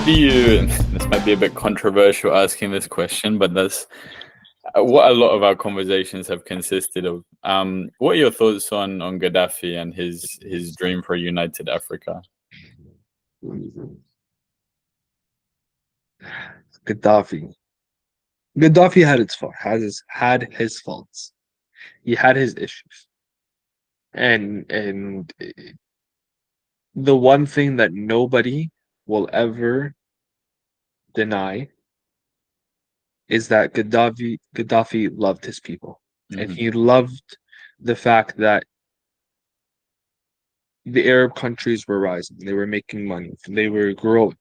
do you? This might be a bit controversial asking this question, but that's what a lot of our conversations have consisted of. What are your thoughts on Gaddafi and his dream for a united Africa? Gaddafi. Gaddafi had his faults. He had his issues. And the one thing that nobody will ever deny is that Gaddafi loved his people. And Hmm. he loved the fact that the Arab countries were rising, they were making money, they were growing.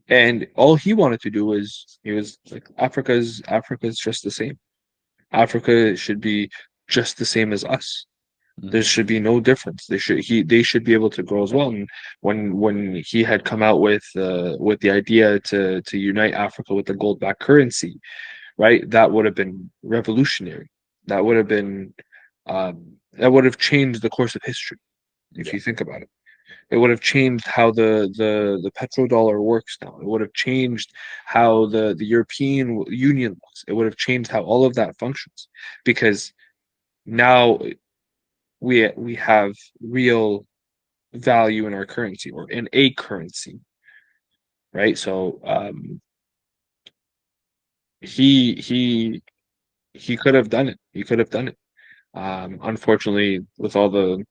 And all he wanted to do was he was like Africa's just the same. Africa should be just the same as us. There Hmm. should be no difference. They should be able to grow as well. And when he had come out with the idea to unite Africa with the gold backed currency, right? That would have been revolutionary. That would have been that would have changed the course of history if Yeah, you think about it. It would have changed how the petrodollar works now. It would have changed how the European Union looks. It would have changed how all of that functions because now we have real value in our currency or in a currency, right? So he he could have done it. He could have done it. Unfortunately, with all the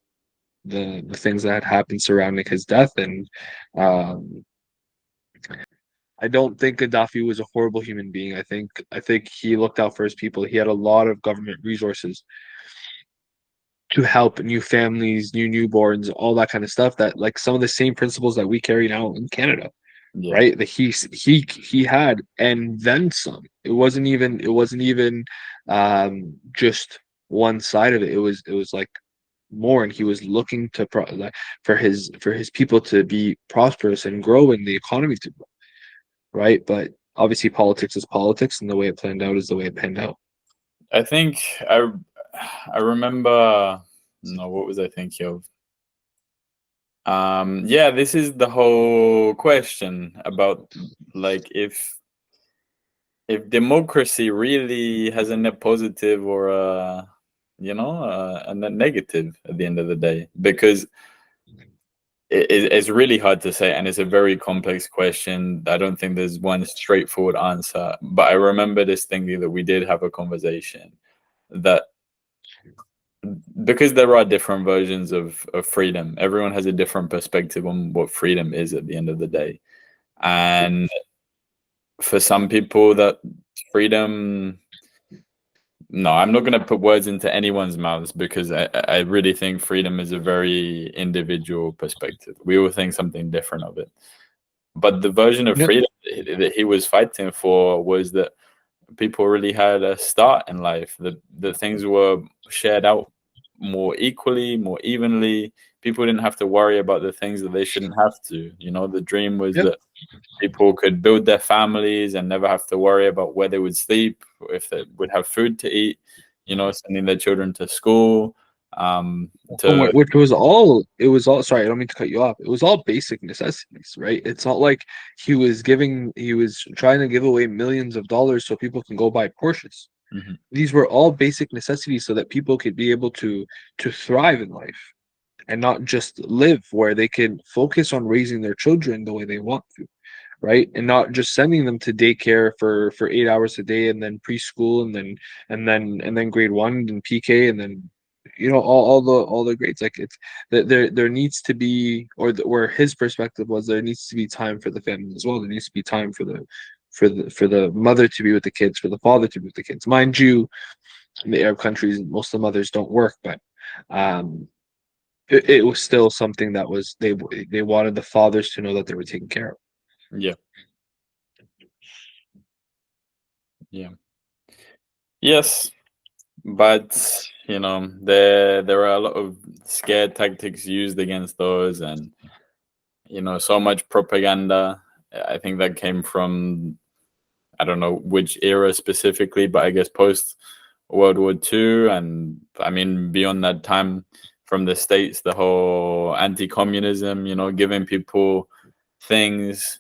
things that had happened surrounding his death, and um, I don't think Gaddafi was a horrible human being. I think he looked out for his people. He had a lot of government resources to help new families, new newborns, all that kind of stuff. That like some of the same principles that we carry now in Canada, yeah. right? That he had, and then some. It wasn't even just one side of it. It was like more, and he was looking to like for his people to be prosperous and grow, and the economy to grow, right? But obviously, politics is politics, and the way it planned out is the way it panned out. I think I remember. No, what was I thinking of? Yeah, this is the whole question about like if democracy really has a net positive or a net negative at the end of the day, because it's really hard to say, and it's a very complex question. I don't think there's one straightforward answer, but I remember this thing that we did have a conversation that because there are different versions of freedom, everyone has a different perspective on what freedom is at the end of the day. And for some people, that freedom, no, I'm not going to put words into anyone's mouths because I really think freedom is a very individual perspective. We all think something different of it. But the version of Yep. freedom that he was fighting for was that people really had a start in life, that things were shared out more equally, more evenly. People didn't have to worry about the things that they shouldn't have to. The dream was Yep. that people could build their families and never have to worry about where they would sleep, if they would have food to eat, sending their children to school. To Which was all it was all sorry, I don't mean to cut you off. It was all basic necessities, right? It's not like he was trying to give away millions of dollars so people can go buy Porsches. Mhm. These were all basic necessities so that people could be able to thrive in life and not just live, where they can focus on raising their children the way they want to, right? And not just sending them to daycare for 8 hours a day, and then preschool, and then grade one and PK, and then all the grades. Like it's there needs to be, where his perspective was, there needs to be time for the family as well. There needs to be time for the mother to be with the kids, for the father to be with the kids. Mind you, in the Arab countries, most of the mothers don't work, but um it was still something that was they wanted the fathers to know that they were taken care of. Yeah, yeah, yes, but there are a lot of scare tactics used against those, and so much propaganda. I think that came from, I don't know which era specifically, but I guess post World War II, and I mean beyond that time, from the States, the whole anti-communism, giving people things,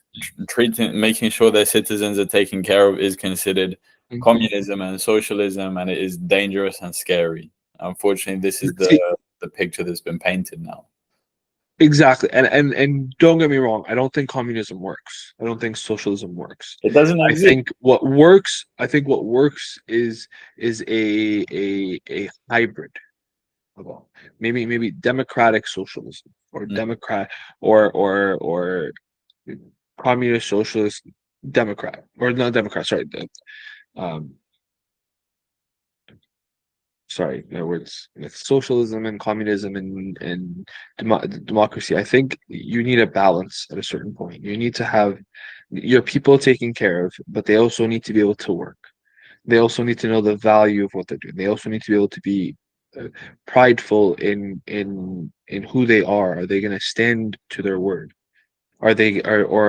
making sure their citizens are taken care of is considered Mhm. communism and socialism, and it is dangerous and scary. Unfortunately, this is See, the picture that's been painted now. exactly. And don't get me wrong, I don't think communism works. I don't think socialism works. It doesn't exist. I think what works is a hybrid of all. Maybe democratic socialism or Mhm. democrat or communist socialist democrat or not democrat, sorry. Um sorry, no words. With socialism and communism and democracy, I think you need a balance at a certain point. You need to have your people taken care of, but they also need to be able to work. They also need to know the value of what they're doing. They also need to be able to be prideful in who they are. Are they going to stand to their word? Or are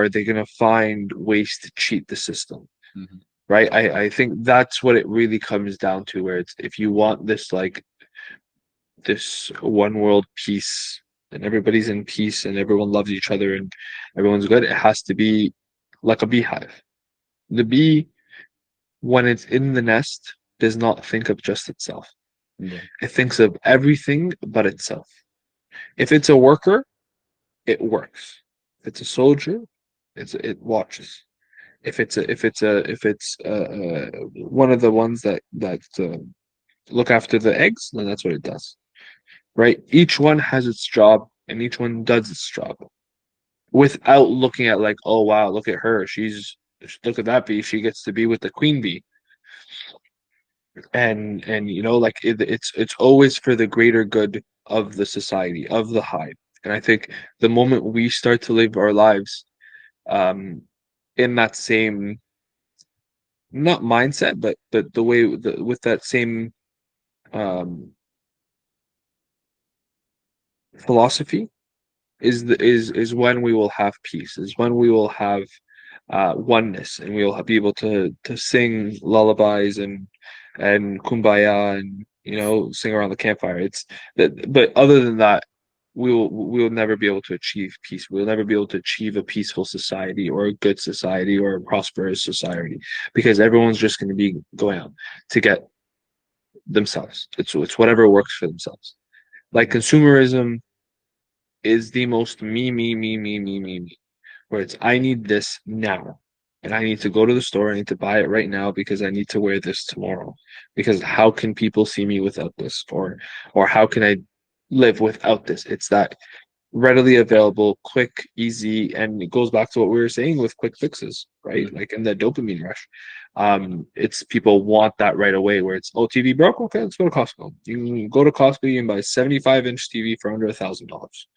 they going to find ways to cheat the system? Mhm. Right? I think that's what it really comes down to, where it's if you want this like this one world peace and everybody's in peace and everyone loves each other and everyone's good, it has to be like a beehive. The bee, when it's in the nest, does not think of just itself. Yeah. It thinks of everything but itself. If it's a worker, it works. If it's a soldier, it watches. If it's one of the ones that look after the eggs, then that's what it does. Right? Each one has its job and each one does its job without looking at like, oh wow, look at her. Look at that bee. She gets to be with the queen bee. And like it's always for the greater good of the society, of the hive. And I think the moment we start to live our lives um in that same not mindset, but the way with that same um philosophy is when we will have peace, is when we will have oneness, and we will be able to sing lullabies and kumbaya and sing around the campfire. It's that, but other than that, we will never be able to achieve peace. We'll never be able to achieve a peaceful society or a good society or a prosperous society because everyone's just going to be going out to get themselves. It's whatever works for themselves. Like Mhm. consumerism is the most me, where it's I need this now. And I need to go to the store, I need to buy it right now because I need to wear this tomorrow. Because how can people see me without this? Or how can I live without this? It's that readily available, quick, easy, and it goes back to what we were saying with quick fixes, right? Mhm. Like in the dopamine rush. It's people want that right away where it's TV broke, okay, let's go to Costco. You can go to Costco, you can buy a 75-inch TV for under $1,000,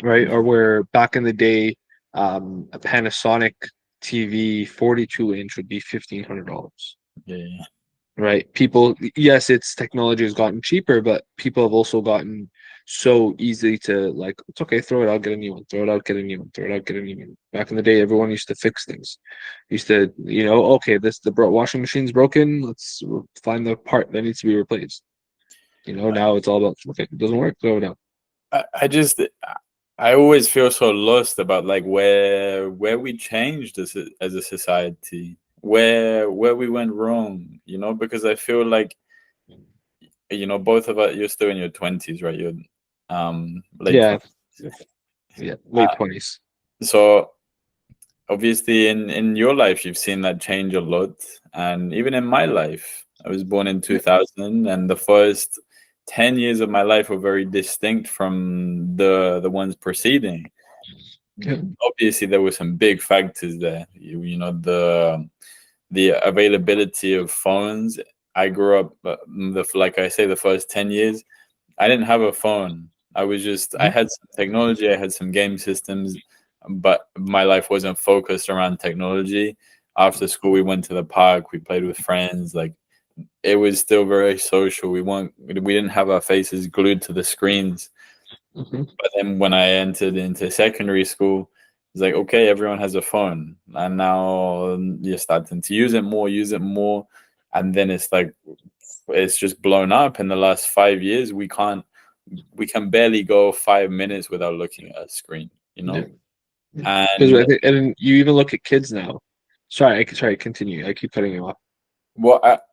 right? Or where back in the day, a Panasonic TV 42-inch would be $1,500, Yeah. Yeah. right? People, yes, its technology has gotten cheaper, but people have also gotten so easy to like, it's okay, throw it out, get a new one, throw it out, get a new one, throw it out, get a new one. Back in the day, everyone used to fix things. Used to, okay, the washing machine's broken. Let's find the part that needs to be replaced. Now it's all about okay, it doesn't work, throw it out. I just I always feel so lost about like where we changed as a society, where we went wrong, because I feel like both of us, you're still in your 20s, right? You're late Yeah, 20s. yeah, late Uh, 20s. so obviously in your life you've seen that change a lot, and even in my life, I was born in Yeah, 2000, and the first 10 years of my life were very distinct from the ones preceding. yeah. Obviously there were some big factors there. The availability of phones. I grew up, like I say, the first 10 years I didn't have a phone. I Mhm, had some technology, I had some game systems, but my life wasn't focused around technology. After school, we went to the park, we played with friends. Like, it was still very social. We didn't have our faces glued to the screens. mhm, But then when I entered into secondary school, it's like, okay, everyone has a phone, and now you're starting to use it more, and then it's like it's just blown up. In the last 5 years, we can barely go 5 minutes without looking at a screen. you Yeah. know? Because I And think, and you even look at kids now. Sorry, continue. I keep cutting you off. what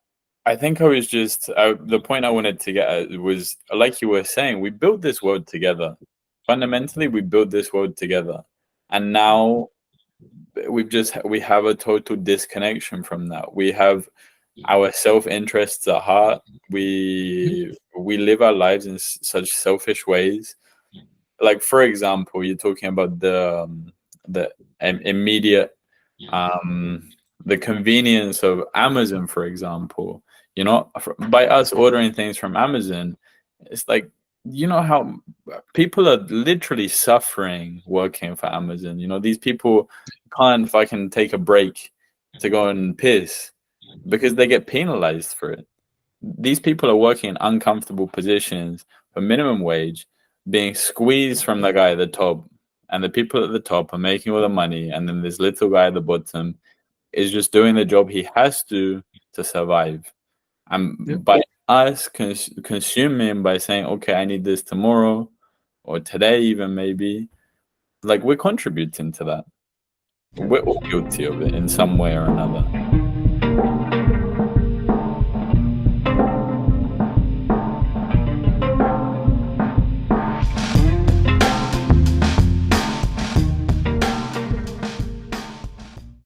I think I was just the point I wanted to get at was, like you were saying, we built this world together. Fundamentally, we built this world together, and now we have a total disconnection from that. We have our self-interests at heart. We live our lives in such selfish ways. Like, for example, you're talking about the immediate, um, the convenience of Amazon, for example. By us ordering things from Amazon, it's like, how people are literally suffering working for Amazon. These people can't fucking take a break to go and piss because they get penalized for it. These people are working in uncomfortable positions for minimum wage, being squeezed from the guy at the top, and the people at the top are making all the money, and then this little guy at the bottom is just doing the job he has to survive. Yeah. And by us consuming, by saying, okay, I need this tomorrow or today, even maybe, like, we're contributing to that. We're all guilty of it in some way or another.